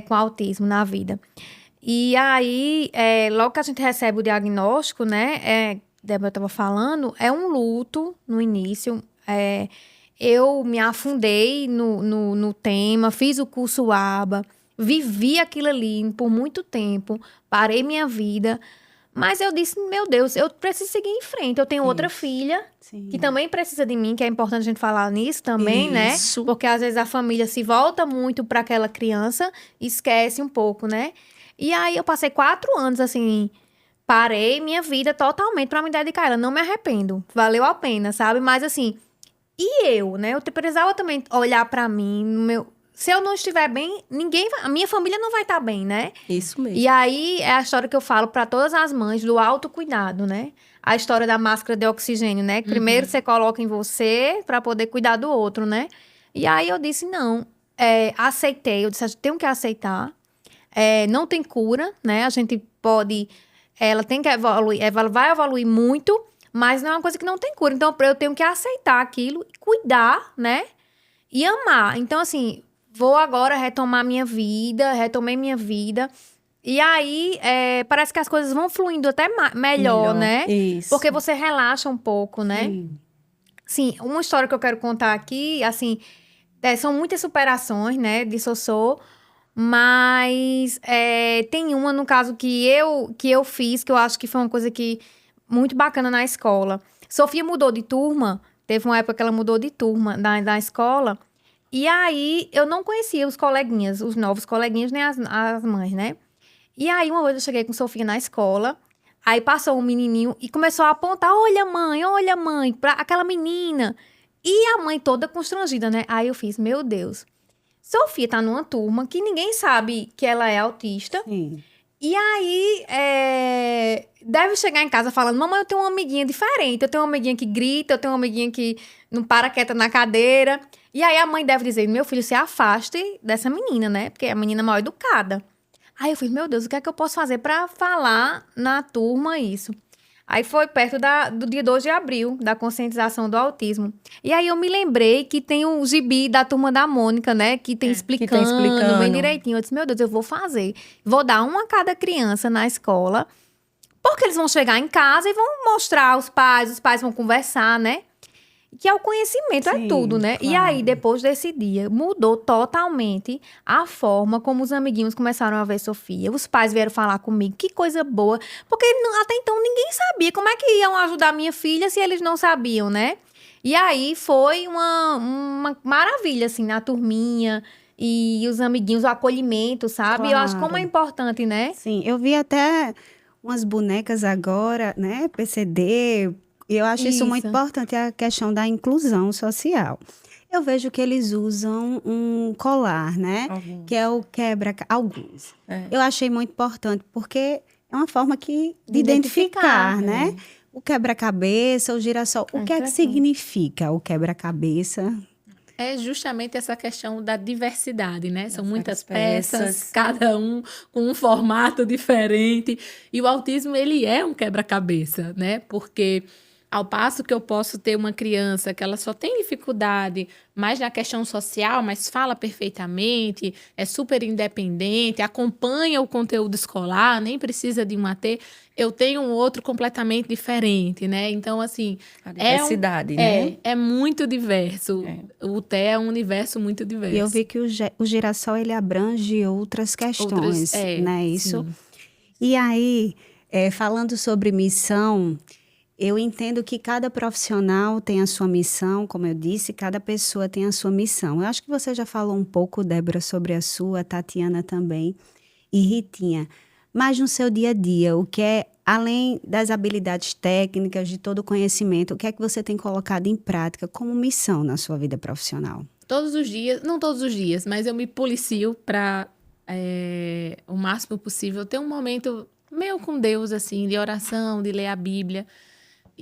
com autismo na vida. E aí, logo que a gente recebe o diagnóstico, né? Débora estava falando, é um luto no início. Eu me afundei no tema, fiz o curso ABA, vivi aquilo ali por muito tempo, parei minha vida, mas eu disse, meu Deus, eu preciso seguir em frente. Eu tenho outra filha, Sim. que também precisa de mim, que é importante a gente falar nisso também, Isso. né? Porque às vezes a família se volta muito para aquela criança e esquece um pouco, né? E aí eu passei 4 anos, assim, parei minha vida totalmente para me dedicar a ela. Não me arrependo, valeu a pena, sabe? Mas assim... E eu, né? Eu precisava também olhar pra mim, se eu não estiver bem, a minha família não vai estar bem, né? Isso mesmo. E aí é a história que eu falo pra todas as mães do autocuidado, né? A história da máscara de oxigênio, né? Primeiro você coloca em você pra poder cuidar do outro, né? E aí eu disse, não, aceitei, eu disse, eu tenho que aceitar, não tem cura, né? A gente pode, ela tem que evoluir, ela vai evoluir muito, mas não é uma coisa que não tem cura. Então, eu tenho que aceitar aquilo, cuidar, né? E amar. Então, assim, vou agora retomar minha vida, retomei minha vida. E aí, parece que as coisas vão fluindo até melhor, né? Isso. Porque você relaxa um pouco, né? Sim. Sim, uma história que eu quero contar aqui, assim, são muitas superações, né, de Sossô, mas tem uma, no caso, que eu fiz, que eu acho que foi uma coisa que muito bacana na escola. Sofia mudou de turma, teve uma época que ela mudou de turma da escola, e aí eu não conhecia os coleguinhas, os novos coleguinhas, nem as mães, né? E aí uma vez eu cheguei com Sofia na escola, aí passou um menininho e começou a apontar, olha mãe, pra aquela menina. E a mãe toda constrangida, né? Aí eu fiz, meu Deus, Sofia tá numa turma que ninguém sabe que ela é autista. Sim. E aí, deve chegar em casa falando, mamãe, eu tenho uma amiguinha diferente, eu tenho uma amiguinha que grita, eu tenho uma amiguinha que não para quieta na cadeira. E aí a mãe deve dizer, meu filho, se afaste dessa menina, né? Porque é a menina mal educada. Aí eu fiz, meu Deus, o que é que eu posso fazer pra falar na turma isso? Aí foi perto do dia 2 de abril, da conscientização do autismo. E aí eu me lembrei que tem o gibi da Turma da Mônica, né? Que tem explicando bem direitinho. Eu disse, meu Deus, eu vou fazer. Vou dar um a cada criança na escola, porque eles vão chegar em casa e vão mostrar aos pais, os pais vão conversar, né? Que é o conhecimento, Sim, é tudo, né? claro. E aí, depois desse dia, mudou totalmente a forma como os amiguinhos começaram a ver Sofia. Os pais vieram falar comigo, que coisa boa. Porque até então ninguém sabia como é que iam ajudar minha filha se eles não sabiam, né? E aí foi uma maravilha, assim, na turminha. E os amiguinhos, o acolhimento, sabe? Eu acho como é Claro. importante, né? Sim, eu vi até umas bonecas agora, né? PCD. E eu acho isso muito Isso. importante, a questão da inclusão social. Eu vejo que eles usam um colar, né? Alguns. Que é o alguns. É. Eu achei muito importante, porque é uma forma de De identificar, identificar, né? O quebra-cabeça, o girassol. O que é que certo. significa o quebra-cabeça? É justamente essa questão da diversidade, né? São Das muitas várias peças, peças. cada um com um formato diferente. E o autismo, ele é um quebra-cabeça, né? Porque ao passo que eu posso ter uma criança que ela só tem dificuldade mais na questão social, mas fala perfeitamente, é super independente, acompanha o conteúdo escolar, nem precisa de um AT, eu tenho um outro completamente diferente, né? Então, assim, A diversidade, né? é muito diverso. O TE é um universo muito diverso. E eu vi que o girassol, ele abrange outras questões, né? Isso. sim. E aí, falando sobre missão, eu entendo que cada profissional tem a sua missão, como eu disse, cada pessoa tem a sua missão. Eu acho que você já falou um pouco, Débora, sobre a sua, Tatiana também, e Ritinha. Mas no seu dia a dia, o que é, além das habilidades técnicas, de todo o conhecimento, o que é que você tem colocado em prática como missão na sua vida profissional? Todos os dias, não todos os dias, mas eu me policio para o máximo possível ter um momento meu com Deus, assim, de oração, de ler a Bíblia.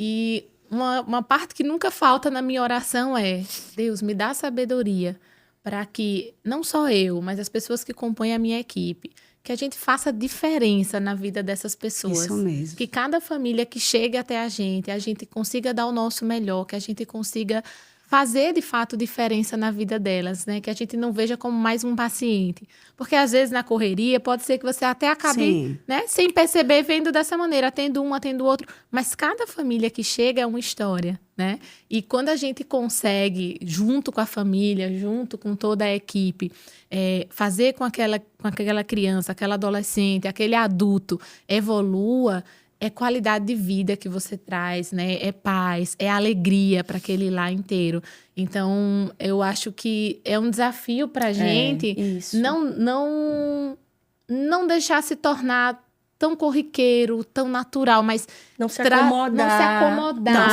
E uma parte que nunca falta na minha oração é: Deus, me dá sabedoria para que não só eu, mas as pessoas que compõem a minha equipe, que a gente faça diferença na vida dessas pessoas. Isso mesmo. Que cada família que chega até a gente consiga dar o nosso melhor, que a gente consiga fazer, de fato, diferença na vida delas, né? Que a gente não veja como mais um paciente. Porque, às vezes, na correria, pode ser que você até acabe, Sim. né, sem perceber, vendo dessa maneira, atendo um, atendo outro. Mas cada família que chega é uma história, né? E quando a gente consegue, junto com a família, junto com toda a equipe, fazer com aquela criança, aquela adolescente, aquele adulto evolua, é qualidade de vida que você traz, né? É paz, é alegria para aquele lá inteiro. Então, eu acho que é um desafio para a gente isso. não deixar se tornar tão corriqueiro, tão natural, mas Não se acomodar. não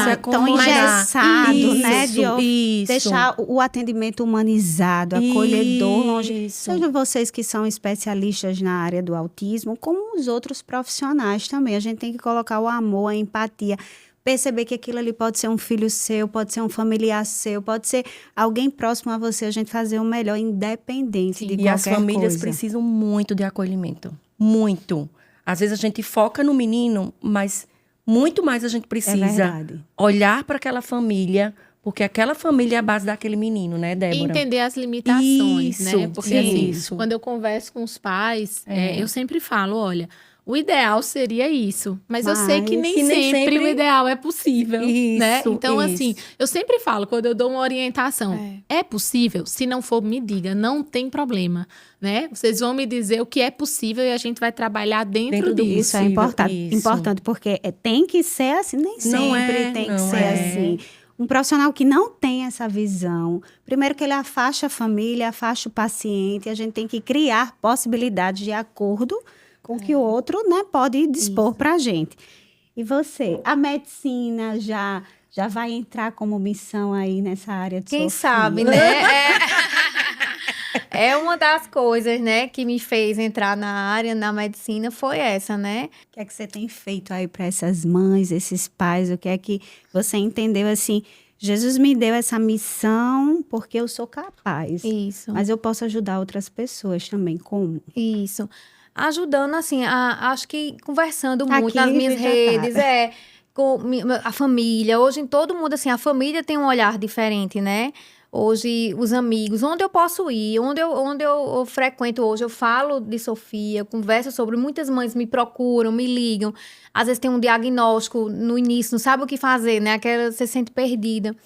se acomodar. Tão engessado, né? De Isso. deixar o atendimento humanizado, acolhedor, longe. Isso. Seja vocês que são especialistas na área do autismo, como os outros profissionais também. A gente tem que colocar o amor, a empatia, perceber que aquilo ali pode ser um filho seu, pode ser um familiar seu, pode ser alguém próximo a você. A gente fazer o melhor, independente de qualquer E as famílias coisa. precisam muito de acolhimento. Muito. Às vezes a gente foca no menino, mas muito mais a gente precisa verdade. olhar para aquela família, porque aquela família é a base daquele menino, né, E Débora? entender as limitações, Isso, né? Porque sim. assim, Isso. quando eu converso com os pais, eu sempre falo, olha, O ideal seria isso, mas eu sei que Mas nem sempre o ideal é possível, né? Isso, Então, isso. assim, eu sempre falo, quando eu dou uma orientação, é possível? Se não for, me diga, não tem problema, né? Vocês vão me dizer o que é possível e a gente vai trabalhar dentro do disso. Isso é possível, importante, isso. importante porque tem que ser assim, nem Não sempre é, tem que não ser é. assim. Um profissional que não tem essa visão, primeiro que ele afasta a família, afasta o paciente, a gente tem que criar possibilidades de acordo com o que o outro, né, pode dispor para a gente. E você, a medicina já vai entrar como missão aí nessa área de Quem Sofia? sabe, né? É uma das coisas, né, que me fez entrar na área, na medicina, foi essa, né? O que é que você tem feito aí para essas mães, esses pais? O que é que você entendeu assim? Jesus me deu essa missão porque eu sou capaz. Isso. Mas eu posso ajudar outras pessoas também. Como? Isso. Ajudando, assim, acho que conversando Aqui muito nas minhas já tá. redes, com a família. Hoje, em todo mundo, assim, a família tem um olhar diferente, né? Hoje, os amigos, onde eu posso ir, onde eu frequento hoje, eu falo de Sofia, converso sobre, muitas mães me procuram, me ligam. Às vezes tem um diagnóstico no início, não sabe o que fazer, né? Aquela, você se sente perdida.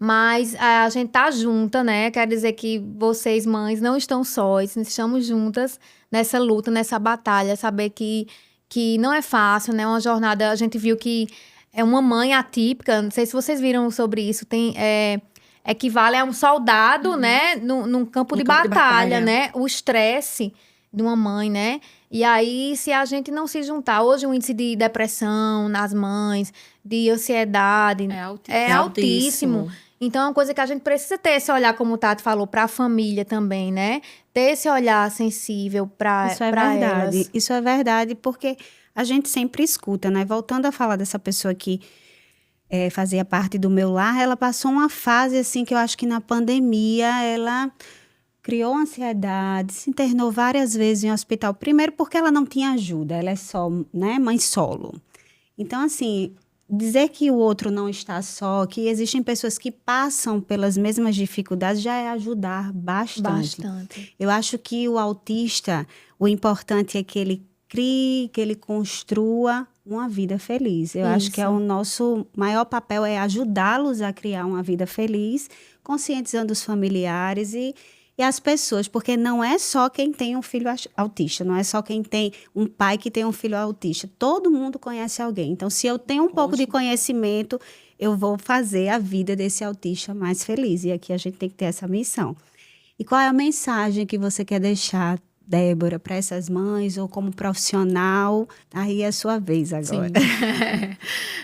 Mas a gente tá junta, né? Quer dizer que vocês, mães, não estão sós, estamos juntas nessa luta, nessa batalha. Saber que não é fácil, né? Uma jornada, a gente viu que é uma mãe atípica, não sei se vocês viram sobre isso, equivale a um soldado, né? Num campo de batalha, né? O estresse de uma mãe, né? E aí, se a gente não se juntar, hoje o índice de depressão nas mães, de ansiedade, é altíssimo. Então, é uma coisa que a gente precisa ter esse olhar, como o Tati falou, para a família também, né? Ter esse olhar sensível para Isso é verdade. Isso é verdade, porque a gente sempre escuta, né? Voltando a falar dessa pessoa que fazia parte do meu lar, ela passou uma fase, assim, que eu acho que na pandemia ela criou ansiedade, se internou várias vezes em hospital. Primeiro porque ela não tinha ajuda, ela é só, né, mãe solo. Então, assim, dizer que o outro não está só, que existem pessoas que passam pelas mesmas dificuldades, já é ajudar bastante. Eu acho que o autista, o importante é que ele crie, que ele construa uma vida feliz. Eu acho que o nosso maior papel é ajudá-los a criar uma vida feliz, conscientizando os familiares e as pessoas, porque não é só quem tem um filho autista, não é só quem tem um pai que tem um filho autista. Todo mundo conhece alguém. Então, se eu tenho um pouco de conhecimento, eu vou fazer a vida desse autista mais feliz. E aqui a gente tem que ter essa missão. E qual é a mensagem que você quer deixar, Débora, para essas mães ou como profissional? Aí é a sua vez agora. Sim.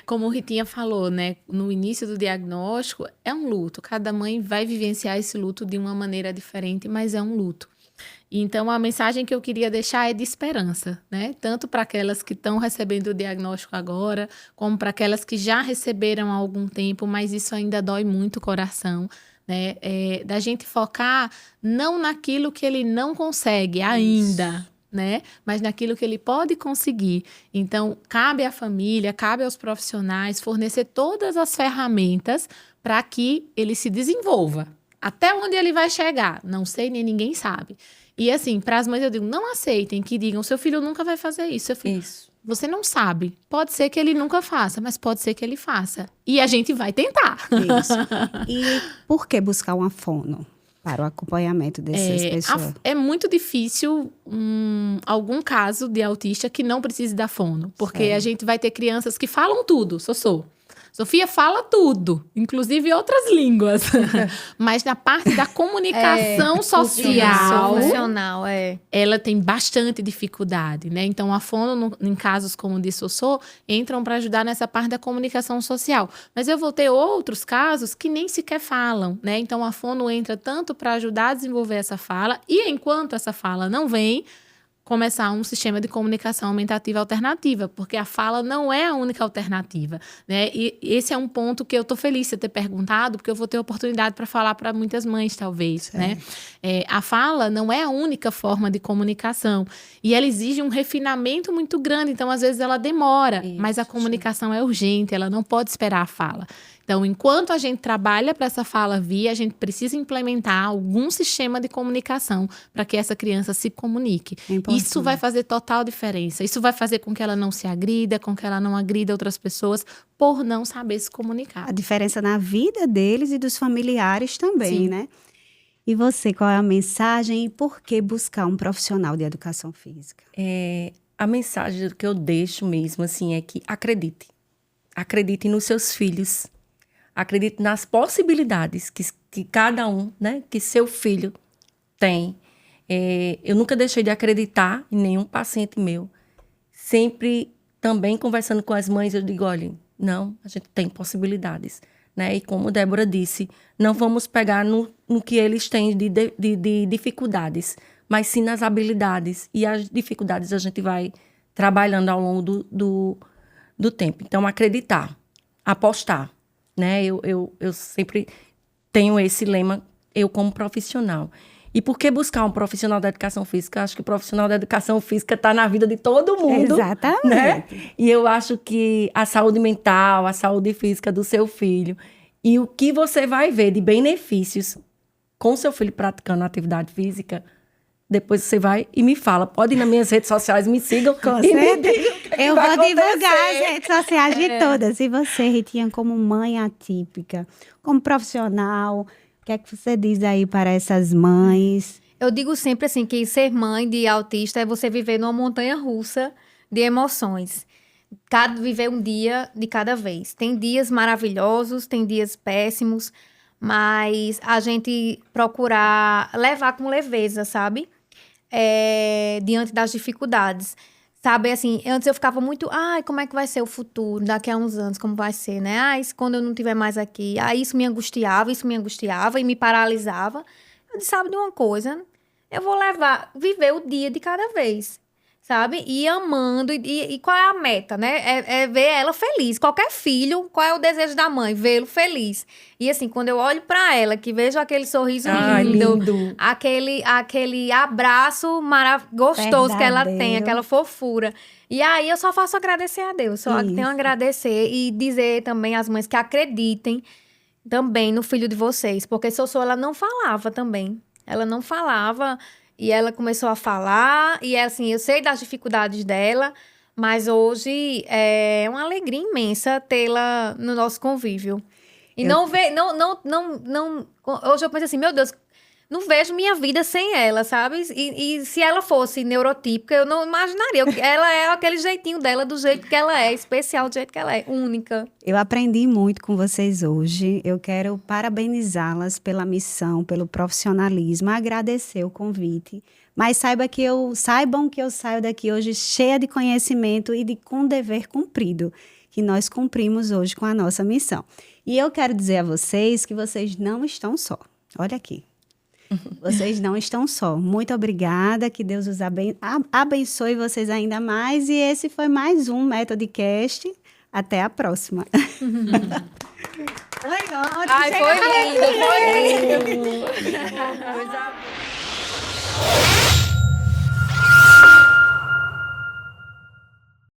Como o Ritinha falou, né? No início do diagnóstico, é um luto. Cada mãe vai vivenciar esse luto de uma maneira diferente, mas é um luto. Então, a mensagem que eu queria deixar é de esperança, né? Tanto para aquelas que estão recebendo o diagnóstico agora, como para aquelas que já receberam há algum tempo, mas isso ainda dói muito o coração. Né? Da gente focar não naquilo que ele não consegue ainda, né? Mas naquilo que ele pode conseguir. Então, cabe à família, cabe aos profissionais fornecer todas as ferramentas para que ele se desenvolva. Até onde ele vai chegar, não sei, nem ninguém sabe. E assim, para as mães eu digo, não aceitem que digam, seu filho nunca vai fazer isso. Seu filho... Isso. Você não sabe. Pode ser que ele nunca faça, mas pode ser que ele faça. E a gente vai tentar. Isso. E por que buscar uma fono para o acompanhamento dessas pessoas? É muito difícil algum caso de autista que não precise da fono. Porque a gente vai ter crianças que falam tudo, Sofia fala tudo, inclusive outras línguas. Mas na parte da comunicação social, ela tem bastante dificuldade, né? Então, a fono, em casos como o de Sossô, entram para ajudar nessa parte da comunicação social. Mas eu vou ter outros casos que nem sequer falam, né? Então, a fono entra tanto para ajudar a desenvolver essa fala, e enquanto essa fala não vem, começar um sistema de comunicação aumentativa alternativa, porque a fala não é a única alternativa, né? E esse é um ponto que eu tô feliz de você ter perguntado, porque eu vou ter oportunidade para falar para muitas mães, talvez, né? A fala não é a única forma de comunicação, e ela exige um refinamento muito grande, então às vezes ela demora, mas a comunicação é urgente, ela não pode esperar a fala. Então, enquanto a gente trabalha para essa fala vir, a gente precisa implementar algum sistema de comunicação para que essa criança se comunique. Isso vai fazer total diferença. Isso vai fazer com que ela não se agrida, com que ela não agrida outras pessoas por não saber se comunicar. A diferença na vida deles e dos familiares também, Sim. né? E você, qual é a mensagem e por que buscar um profissional de educação física? A mensagem que eu deixo mesmo, assim, é que acredite. Acredite nos seus filhos. Acredite nas possibilidades que cada um, né, que seu filho tem. Eu nunca deixei de acreditar em nenhum paciente meu. Sempre também conversando com as mães, eu digo, olha, não, a gente tem possibilidades. Né? E como Débora disse, não vamos pegar no que eles têm de dificuldades, mas sim nas habilidades. E as dificuldades a gente vai trabalhando ao longo do tempo. Então, acreditar, apostar. Né? Eu sempre tenho esse lema, eu como profissional. E por que buscar um profissional da educação física? Acho que o profissional da educação física está na vida de todo mundo. Exatamente. Né? E eu acho que a saúde mental, a saúde física do seu filho e o que você vai ver de benefícios com seu filho praticando atividade física, depois você vai e me fala. Pode ir nas minhas redes sociais, me sigam. Com e me certeza. digam o que Eu vai vou divulgar acontecer. as redes sociais de todas. E você, Ritinha, como mãe atípica, como profissional, o que é que você diz aí para essas mães? Eu digo sempre assim, que ser mãe de autista é você viver numa montanha-russa de emoções. Viver um dia de cada vez. Tem dias maravilhosos, tem dias péssimos, mas a gente procurar levar com leveza, sabe? Diante das dificuldades. Sabe, assim, antes eu ficava muito, como é que vai ser o futuro, daqui a uns anos, como vai ser, né? Isso quando eu não estiver mais aqui. Isso me angustiava e me paralisava. Eu disse, sabe de uma coisa? Eu vou viver o dia de cada vez, sabe? E amando, e qual é a meta, né? É ver ela feliz. Qualquer filho, qual é o desejo da mãe? Vê-lo feliz. E assim, quando eu olho pra ela, que vejo aquele sorriso lindo. Aquele abraço gostoso que ela tem, Verdadeiro. aquela fofura. E aí eu só faço agradecer a Deus. Só Isso. tenho a agradecer e dizer também às mães que acreditem também no filho de vocês. Porque Sossô, ela não falava também. Ela não falava e ela começou a falar. E assim, eu sei das dificuldades dela, mas hoje é uma alegria imensa tê-la no nosso convívio. E hoje eu penso assim, meu Deus, não vejo minha vida sem ela, sabe? E se ela fosse neurotípica, eu não imaginaria. Ela é aquele jeitinho dela, do jeito que ela é, especial do jeito que ela é, única. Eu aprendi muito com vocês hoje. Eu quero parabenizá-las pela missão, pelo profissionalismo, agradecer o convite. Mas saibam que eu saio daqui hoje cheia de conhecimento e com dever cumprido, que nós cumprimos hoje com a nossa missão. E eu quero dizer a vocês que vocês não estão só. Olha aqui. Vocês não estão só. Muito obrigada, que Deus os abençoe vocês ainda mais. E esse foi mais um Metodicast. Até a próxima. Foi lindo, foi lindo.